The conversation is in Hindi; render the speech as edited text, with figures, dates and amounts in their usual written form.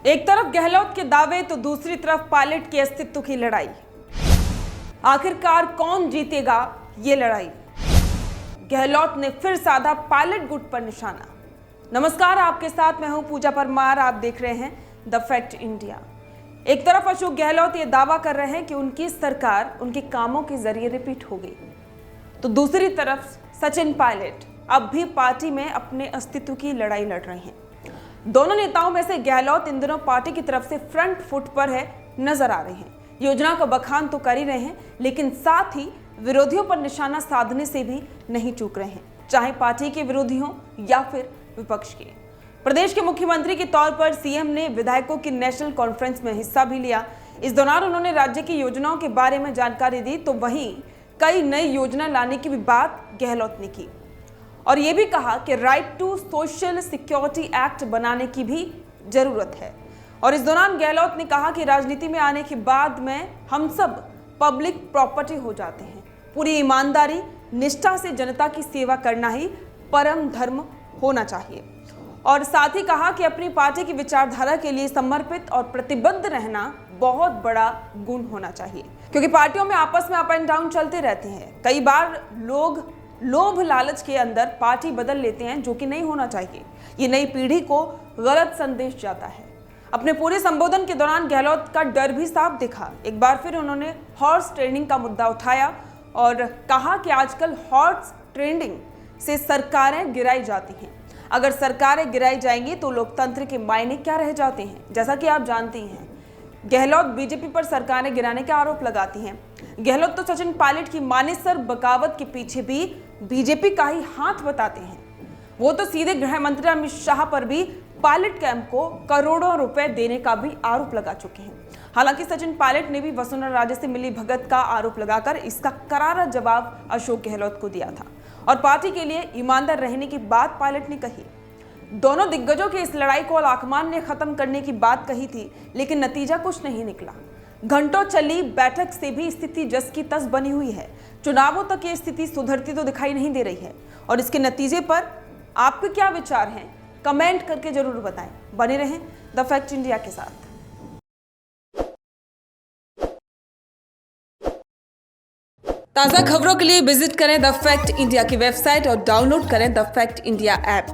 एक तरफ गहलोत के दावे तो दूसरी तरफ पायलट के अस्तित्व की लड़ाई। आखिरकार कौन जीतेगा ये लड़ाई? गहलोत ने फिर साधा पायलट गुट पर निशाना। नमस्कार, आपके साथ मैं हूं पूजा परमार। आप देख रहे हैं द फैक्ट इंडिया। एक तरफ अशोक गहलोत ये दावा कर रहे हैं कि उनकी सरकार उनके कामों के जरिए रिपीट हो गई, तो दूसरी तरफ सचिन पायलट अब भी पार्टी में अपने अस्तित्व की लड़ाई लड़ रहे हैं। दोनों नेताओं में से गहलोत इन दिनों पार्टी की तरफ से फ्रंट फुट पर नजर आ रहे हैं। योजना का बखान तो कर ही रहे हैं, लेकिन साथ ही विरोधियों पर निशाना साधने से भी नहीं चूक रहे हैं, चाहे पार्टी के विरोधी हों या फिर विपक्ष के। प्रदेश के मुख्यमंत्री के तौर पर सीएम ने विधायकों की नेशनल कॉन्फ्रेंस में हिस्सा भी लिया। इस दौरान उन्होंने राज्य की योजनाओं के बारे में जानकारी दी, तो वहीं कई नई योजना लाने की भी बात गहलोत ने की और ये भी कहा कि right to social security act बनाने की भी जरूरत है। और इस दौरान गहलोत ने कहा कि राजनीति में आने के बाद में हम सब पब्लिक प्रॉपर्टी हो जाते हैं। पूरी ईमानदारी निष्ठा से जनता की सेवा करना ही परम धर्म होना चाहिए। और साथ ही कहा कि अपनी पार्टी की विचारधारा के लिए समर्पित और प्रतिबद्ध रहना बहुत बड़ा गुण होना चाहिए, क्योंकि पार्टियों में आपस में अप एंड डाउन चलते रहते हैं। कई बार लोग लोभ लालच के अंदर पार्टी बदल लेते हैं, जो कि नहीं होना चाहिए। ये नई पीढ़ी को गलत संदेश जाता है। अपने पूरे संबोधन के दौरान गहलोत का डर भी साफ दिखा। एक बार फिर उन्होंने हॉर्स ट्रेडिंग का मुद्दा उठाया और कहा कि आजकल हॉर्स ट्रेडिंग से सरकारें गिराई जाती हैं। अगर सरकारें गिराई जाएंगी तो लोकतंत्र के मायने क्या रह जाते हैं? जैसा कि आप जानती हैं, गहलोत बीजेपी पर सरकारें गिराने का आरोप लगाती हैं। गहलोत तो सचिन पायलट की मानेसर बगावत के पीछे भी बीजेपी का ही हाथ बताते हैं। वो तो सीधे गृह मंत्री अमित शाह पर भी पायलट कैंप को करोड़ों रुपए देने का भी आरोप लगा चुके हैं। हालांकि सचिन पायलट ने भी वसुंधरा राजे से मिली भगत का आरोप लगाकर इसका करारा जवाब अशोक गहलोत को दिया था और पार्टी के लिए ईमानदार रहने की बात पायलट ने कही। दोनों दिग्गजों की इस लड़ाई को आलाकमान ने खत्म करने की बात कही थी, लेकिन नतीजा कुछ नहीं निकला। घंटों चली बैठक से भी स्थिति जस की तस बनी हुई है। चुनावों तक ये स्थिति सुधरती तो दिखाई नहीं दे रही है। और इसके नतीजे पर आपके क्या विचार हैं? कमेंट करके जरूर बताएं। बने रहें द फैक्ट इंडिया के साथ। ताज़ा खबरों के लिए विजिट करें द फैक्ट इंडिया की वेबसाइट और डाउनलोड करें द फैक्ट इंडिया ऐप।